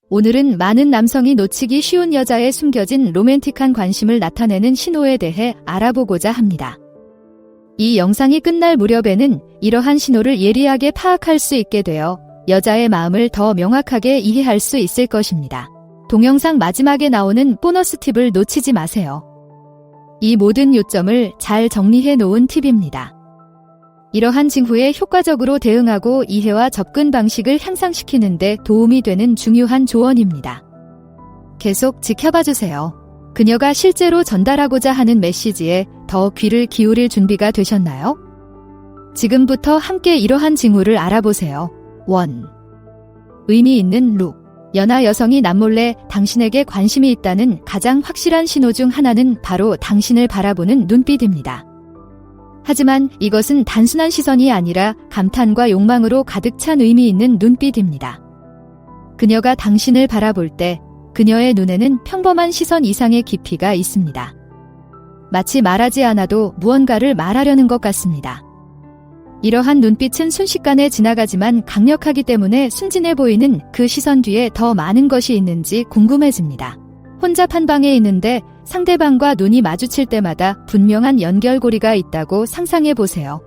오늘은 많은 남성이 놓치기 쉬운 여자의 숨겨진 로맨틱한 관심을 나타내는 신호에 대해 알아보고자 합니다. 이 영상이 끝날 무렵에는 이러한 신호를 예리하게 파악할 수 있게 되어 여자의 마음을 더 명확하게 이해할 수 있을 것입니다. 동영상 마지막에 나오는 보너스 팁을 놓치지 마세요. 이 모든 요점을 잘 정리해 놓은 팁입니다. 이러한 징후에 효과적으로 대응하고 이해와 접근 방식을 향상시키는 데 도움이 되는 중요한 조언입니다. 계속 지켜봐주세요. 그녀가 실제로 전달하고자 하는 메시지에 더 귀를 기울일 준비가 되셨나요? 지금부터 함께 이러한 징후를 알아보세요. 1. 의미 있는 룩. 연하 여성이 남몰래 당신에게 관심이 있다는 가장 확실한 신호 중 하나는 바로 당신을 바라보는 눈빛입니다. 하지만 이것은 단순한 시선이 아니라 감탄과 욕망으로 가득 찬 의미 있는 눈빛입니다. 그녀가 당신을 바라볼 때 그녀의 눈에는 평범한 시선 이상의 깊이가 있습니다. 마치 말하지 않아도 무언가를 말하려는 것 같습니다. 이러한 눈빛은 순식간에 지나가지만 강력하기 때문에 순진해 보이는 그 시선 뒤에 더 많은 것이 있는지 궁금해집니다. 혼자 판방에 있는데 상대방과 눈이 마주칠 때마다 분명한 연결고리가 있다고 상상해 보세요.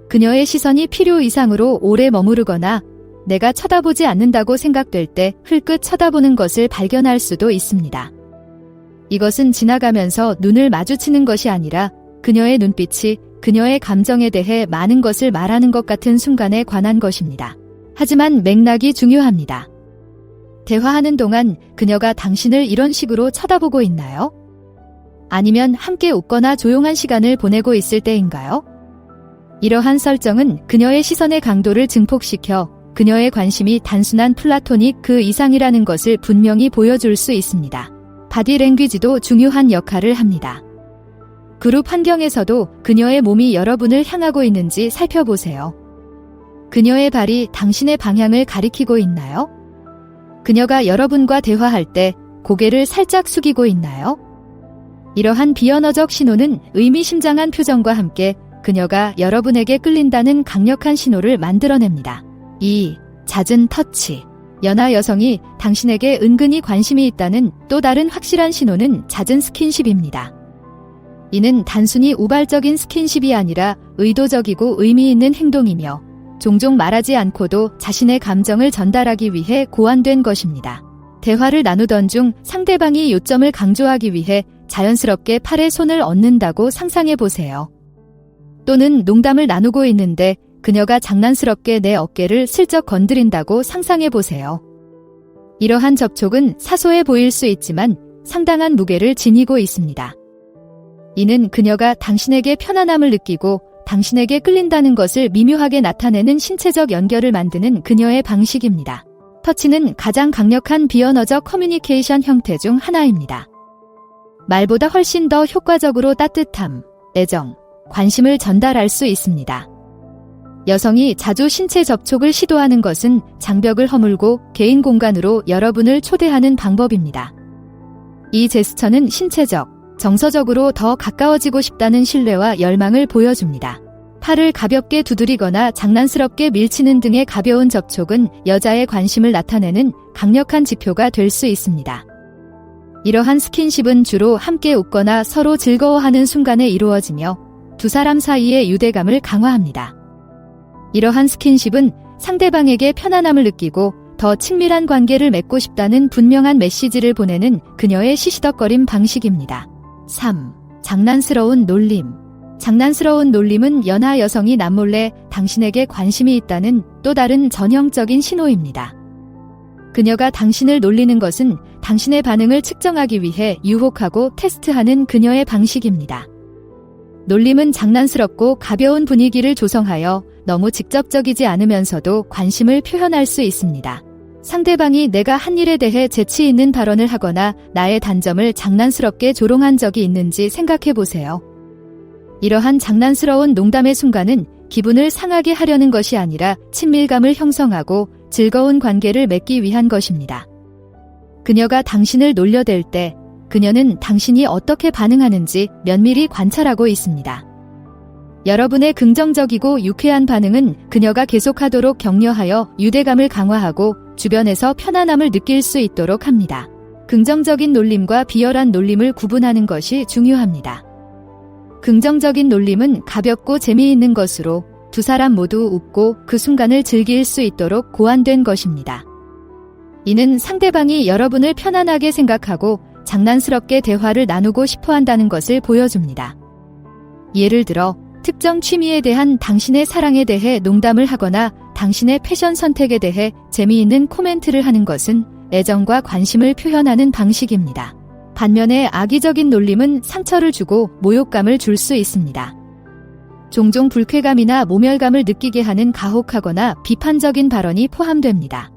그녀의 시선이 필요 이상으로 오래 머무르거나 내가 쳐다보지 않는다고 생각될 때 흘끗 쳐다보는 것을 발견할 수도 있습니다. 이것은 지나가면서 눈을 마주치는 것이 아니라 그녀의 눈빛이 그녀의 감정에 대해 많은 것을 말하는 것 같은 순간에 관한 것입니다. 하지만 맥락이 중요합니다. 대화하는 동안 그녀가 당신을 이런 식으로 쳐다보고 있나요? 아니면 함께 웃거나 조용한 시간을 보내고 있을 때인가요? 이러한 설정은 그녀의 시선의 강도를 증폭시켜 그녀의 관심이 단순한 플라토닉 그 이상이라는 것을 분명히 보여줄 수 있습니다. 바디 랭귀지도 중요한 역할을 합니다. 그룹 환경에서도 그녀의 몸이 여러분을 향하고 있는지 살펴보세요. 그녀의 발이 당신의 방향을 가리키고 있나요? 그녀가 여러분과 대화할 때 고개를 살짝 숙이고 있나요? 이러한 비언어적 신호는 의미심장한 표정과 함께 그녀가 여러분에게 끌린다는 강력한 신호를 만들어냅니다. 2. 잦은 터치. 연하 여성이 당신에게 은근히 관심이 있다는 또 다른 확실한 신호는 잦은 스킨십입니다. 이는 단순히 우발적인 스킨십이 아니라 의도적이고 의미 있는 행동이며 종종 말하지 않고도 자신의 감정을 전달하기 위해 고안된 것입니다. 대화를 나누던 중 상대방이 요점을 강조하기 위해 자연스럽게 팔에 손을 얹는다고 상상해 보세요. 또는 농담을 나누고 있는데 그녀가 장난스럽게 내 어깨를 슬쩍 건드린다고 상상해 보세요. 이러한 접촉은 사소해 보일 수 있지만 상당한 무게를 지니고 있습니다. 이는 그녀가 당신에게 편안함을 느끼고 당신에게 끌린다는 것을 미묘하게 나타내는 신체적 연결을 만드는 그녀의 방식입니다. 터치는 가장 강력한 비언어적 커뮤니케이션 형태 중 하나입니다. 말보다 훨씬 더 효과적으로 따뜻함, 애정, 관심을 전달할 수 있습니다. 여성이 자주 신체 접촉을 시도하는 것은 장벽을 허물고 개인 공간으로 여러분을 초대하는 방법입니다. 이 제스처는 신체적, 정서적으로 더 가까워지고 싶다는 신뢰와 열망을 보여줍니다. 팔을 가볍게 두드리거나 장난스럽게 밀치는 등의 가벼운 접촉은 여자의 관심을 나타내는 강력한 지표가 될 수 있습니다. 이러한 스킨십은 주로 함께 웃거나 서로 즐거워하는 순간에 이루어지며 두 사람 사이의 유대감을 강화합니다. 이러한 스킨십은 상대방에게 편안함을 느끼고 더 친밀한 관계를 맺고 싶다는 분명한 메시지를 보내는 그녀의 시시덕거림 방식입니다. 3. 장난스러운 놀림. 장난스러운 놀림은 연하 여성이 남몰래 당신에게 관심이 있다는 또 다른 전형적인 신호입니다. 그녀가 당신을 놀리는 것은 당신의 반응을 측정하기 위해 유혹하고 테스트하는 그녀의 방식입니다. 놀림은 장난스럽고 가벼운 분위기를 조성하여 너무 직접적이지 않으면서도 관심을 표현할 수 있습니다. 상대방이 내가 한 일에 대해 재치 있는 발언을 하거나 나의 단점을 장난스럽게 조롱한 적이 있는지 생각해 보세요. 이러한 장난스러운 농담의 순간은 기분을 상하게 하려는 것이 아니라 친밀감을 형성하고 즐거운 관계를 맺기 위한 것입니다. 그녀가 당신을 놀려댈 때 그녀는 당신이 어떻게 반응하는지 면밀히 관찰하고 있습니다. 여러분의 긍정적이고 유쾌한 반응은 그녀가 계속하도록 격려하여 유대감을 강화하고 주변에서 편안함을 느낄 수 있도록 합니다. 긍정적인 놀림과 비열한 놀림을 구분하는 것이 중요합니다. 긍정적인 놀림은 가볍고 재미있는 것으로 두 사람 모두 웃고 그 순간을 즐길 수 있도록 고안된 것입니다. 이는 상대방이 여러분을 편안하게 생각하고 장난스럽게 대화를 나누고 싶어 한다는 것을 보여줍니다. 예를 들어 특정 취미에 대한 당신의 사랑에 대해 농담을 하거나 당신의 패션 선택에 대해 재미있는 코멘트를 하는 것은 애정과 관심을 표현하는 방식입니다. 반면에 악의적인 놀림은 상처를 주고 모욕감을 줄 수 있습니다. 종종 불쾌감이나 모멸감을 느끼게 하는 가혹하거나 비판적인 발언이 포함됩니다.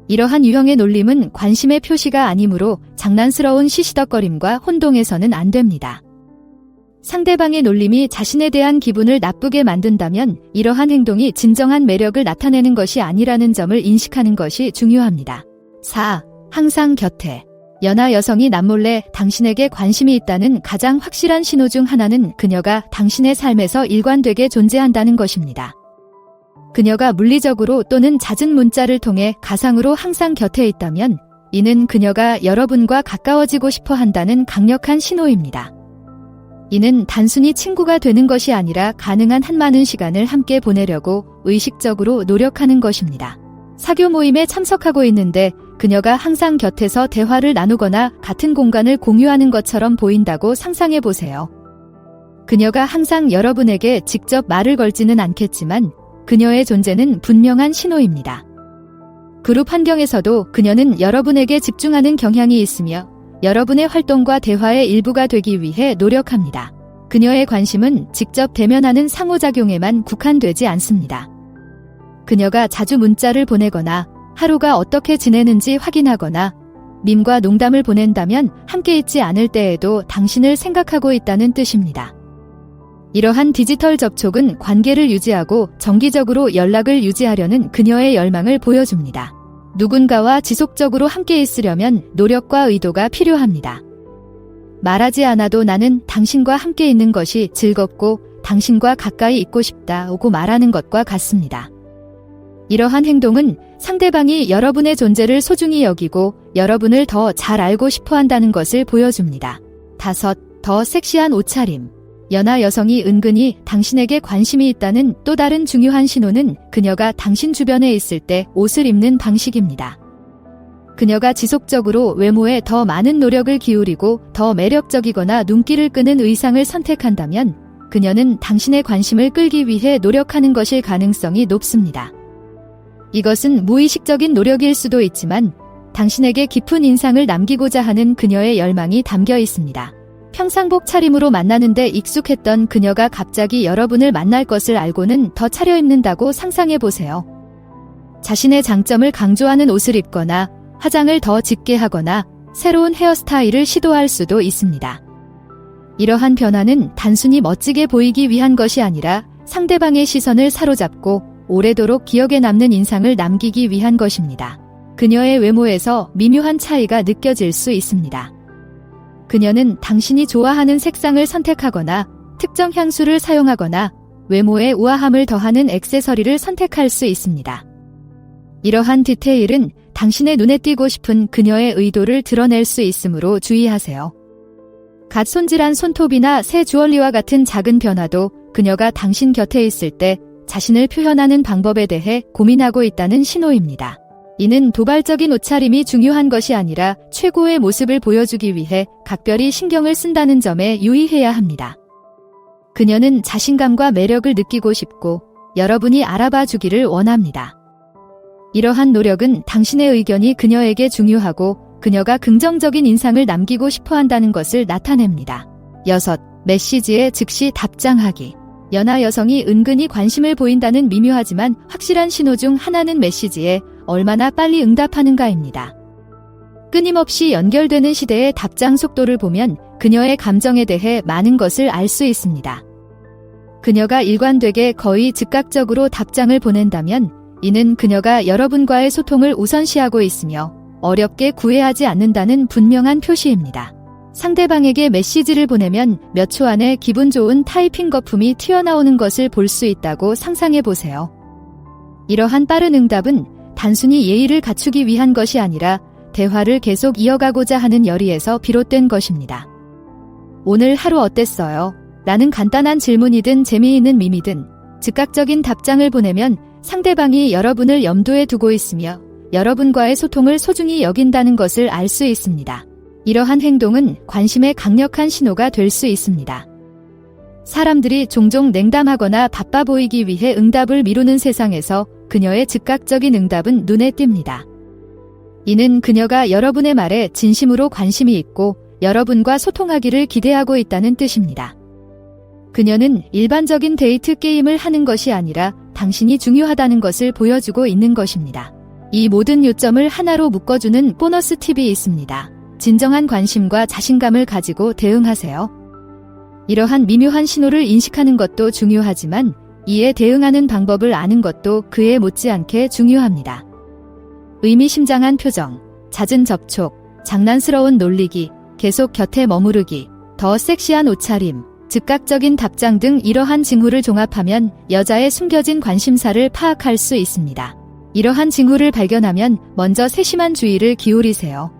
이러한 유형의 놀림은 관심의 표시가 아니므로 장난스러운 시시덕거림과 혼동해서는 안 됩니다. 상대방의 놀림이 자신에 대한 기분을 나쁘게 만든다면 이러한 행동이 진정한 매력을 나타내는 것이 아니라는 점을 인식하는 것이 중요합니다. 4. 항상 곁에. 연하 여성이 남몰래 당신에게 관심이 있다는 가장 확실한 신호 중 하나는 그녀가 당신의 삶에서 일관되게 존재한다는 것입니다. 그녀가 물리적으로 또는 잦은 문자를 통해 가상으로 항상 곁에 있다면 이는 그녀가 여러분과 가까워지고 싶어 한다는 강력한 신호입니다. 이는 단순히 친구가 되는 것이 아니라 가능한 한 많은 시간을 함께 보내려고 의식적으로 노력하는 것입니다. 사교 모임에 참석하고 있는데 그녀가 항상 곁에서 대화를 나누거나 같은 공간을 공유하는 것처럼 보인다고 상상해 보세요. 그녀가 항상 여러분에게 직접 말을 걸지는 않겠지만 그녀의 존재는 분명한 신호입니다. 그룹 환경에서도 그녀는 여러분에게 집중하는 경향이 있으며 여러분의 활동과 대화의 일부가 되기 위해 노력합니다. 그녀의 관심은 직접 대면하는 상호작용에만 국한되지 않습니다. 그녀가 자주 문자를 보내거나 하루가 어떻게 지내는지 확인하거나 밈과 농담을 보낸다면 함께 있지 않을 때에도 당신을 생각하고 있다는 뜻입니다. 이러한 디지털 접촉은 관계를 유지하고 정기적으로 연락을 유지하려는 그녀의 열망을 보여줍니다. 누군가와 지속적으로 함께 있으려면 노력과 의도가 필요합니다. 말하지 않아도 나는 당신과 함께 있는 것이 즐겁고 당신과 가까이 있고 싶다고 말하는 것과 같습니다. 이러한 행동은 상대방이 여러분의 존재를 소중히 여기고 여러분을 더 잘 알고 싶어 한다는 것을 보여줍니다. 5. 더 섹시한 옷차림. 연하 여성이 은근히 당신에게 관심이 있다는 또 다른 중요한 신호는 그녀가 당신 주변에 있을 때 옷을 입는 방식입니다. 그녀가 지속적으로 외모에 더 많은 노력을 기울이고 더 매력적이거나 눈길을 끄는 의상을 선택한다면 그녀는 당신의 관심을 끌기 위해 노력하는 것일 가능성이 높습니다. 이것은 무의식적인 노력일 수도 있지만 당신에게 깊은 인상을 남기고자 하는 그녀의 열망이 담겨 있습니다. 평상복 차림으로 만나는데 익숙했던 그녀가 갑자기 여러분을 만날 것을 알고는 더 차려입는다고 상상해보세요. 자신의 장점을 강조하는 옷을 입거나 화장을 더 짙게 하거나 새로운 헤어스타일을 시도할 수도 있습니다. 이러한 변화는 단순히 멋지게 보이기 위한 것이 아니라 상대방의 시선을 사로잡고 오래도록 기억에 남는 인상을 남기기 위한 것입니다. 그녀의 외모에서 미묘한 차이가 느껴질 수 있습니다. 그녀는 당신이 좋아하는 색상을 선택하거나 특정 향수를 사용하거나 외모에 우아함을 더하는 액세서리를 선택할 수 있습니다. 이러한 디테일은 당신의 눈에 띄고 싶은 그녀의 의도를 드러낼 수 있으므로 주의하세요. 갓 손질한 손톱이나 새 주얼리와 같은 작은 변화도 그녀가 당신 곁에 있을 때 자신을 표현하는 방법에 대해 고민하고 있다는 신호입니다. 이는 도발적인 옷차림이 중요한 것이 아니라 최고의 모습을 보여주기 위해 각별히 신경을 쓴다는 점에 유의해야 합니다. 그녀는 자신감과 매력을 느끼고 싶고 여러분이 알아봐 주기를 원합니다. 이러한 노력은 당신의 의견이 그녀에게 중요하고 그녀가 긍정적인 인상을 남기고 싶어 한다는 것을 나타냅니다. 6. 메시지에 즉시 답장하기. 연하 여성이 은근히 관심을 보인다는 미묘하지만 확실한 신호 중 하나는 메시지에 얼마나 빨리 응답하는가입니다. 끊임없이 연결되는 시대의 답장 속도를 보면 그녀의 감정에 대해 많은 것을 알 수 있습니다. 그녀가 일관되게 거의 즉각적으로 답장을 보낸다면 이는 그녀가 여러분과의 소통을 우선시하고 있으며 어렵게 구애하지 않는다는 분명한 표시입니다. 상대방에게 메시지를 보내면 몇 초 안에 기분 좋은 타이핑 거품이 튀어나오는 것을 볼 수 있다고 상상해 보세요. 이러한 빠른 응답은 단순히 예의를 갖추기 위한 것이 아니라 대화를 계속 이어가고자 하는 열의에서 비롯된 것입니다. 오늘 하루 어땠어요? 라는 간단한 질문이든 재미있는 밈이든 즉각적인 답장을 보내면 상대방이 여러분을 염두에 두고 있으며 여러분과의 소통을 소중히 여긴다는 것을 알 수 있습니다. 이러한 행동은 관심의 강력한 신호가 될 수 있습니다. 사람들이 종종 냉담하거나 바빠 보이기 위해 응답을 미루는 세상에서 그녀의 즉각적인 응답은 눈에 띕니다. 이는 그녀가 여러분의 말에 진심으로 관심이 있고 여러분과 소통하기를 기대하고 있다는 뜻입니다. 그녀는 일반적인 데이트 게임을 하는 것이 아니라 당신이 중요하다는 것을 보여주고 있는 것입니다. 이 모든 요점을 하나로 묶어주는 보너스 팁이 있습니다. 진정한 관심과 자신감을 가지고 대응하세요. 이러한 미묘한 신호를 인식하는 것도 중요하지만 이에 대응하는 방법을 아는 것도 그에 못지않게 중요합니다. 의미심장한 표정, 잦은 접촉, 장난스러운 놀리기, 계속 곁에 머무르기, 더 섹시한 옷차림, 즉각적인 답장 등 이러한 징후를 종합하면 여자의 숨겨진 관심사를 파악할 수 있습니다. 이러한 징후를 발견하면 먼저 세심한 주의를 기울이세요.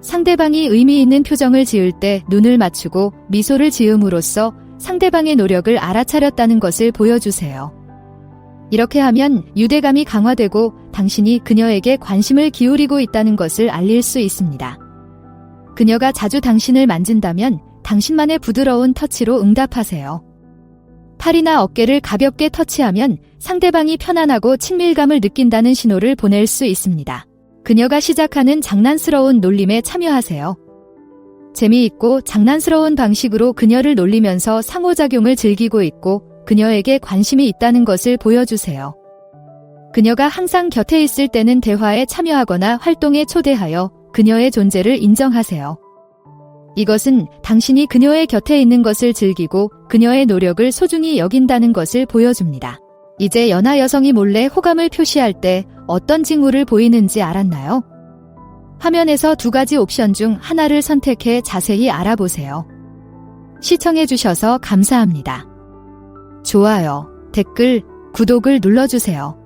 상대방이 의미 있는 표정을 지을 때 눈을 맞추고 미소를 지음으로써 상대방의 노력을 알아차렸다는 것을 보여주세요. 이렇게 하면 유대감이 강화되고 당신이 그녀에게 관심을 기울이고 있다는 것을 알릴 수 있습니다. 그녀가 자주 당신을 만진다면 당신만의 부드러운 터치로 응답하세요. 팔이나 어깨를 가볍게 터치하면 상대방이 편안하고 친밀감을 느낀다는 신호를 보낼 수 있습니다. 그녀가 시작하는 장난스러운 놀림에 참여하세요. 재미있고 장난스러운 방식으로 그녀를 놀리면서 상호작용을 즐기고 있고 그녀에게 관심이 있다는 것을 보여주세요. 그녀가 항상 곁에 있을 때는 대화에 참여하거나 활동에 초대하여 그녀의 존재를 인정하세요. 이것은 당신이 그녀의 곁에 있는 것을 즐기고 그녀의 노력을 소중히 여긴다는 것을 보여줍니다. 이제 연하 여성이 몰래 호감을 표시할 때 어떤 징후를 보이는지 알았나요? 화면에서 두 가지 옵션 중 하나를 선택해 자세히 알아보세요. 시청해주셔서 감사합니다. 좋아요, 댓글, 구독을 눌러주세요.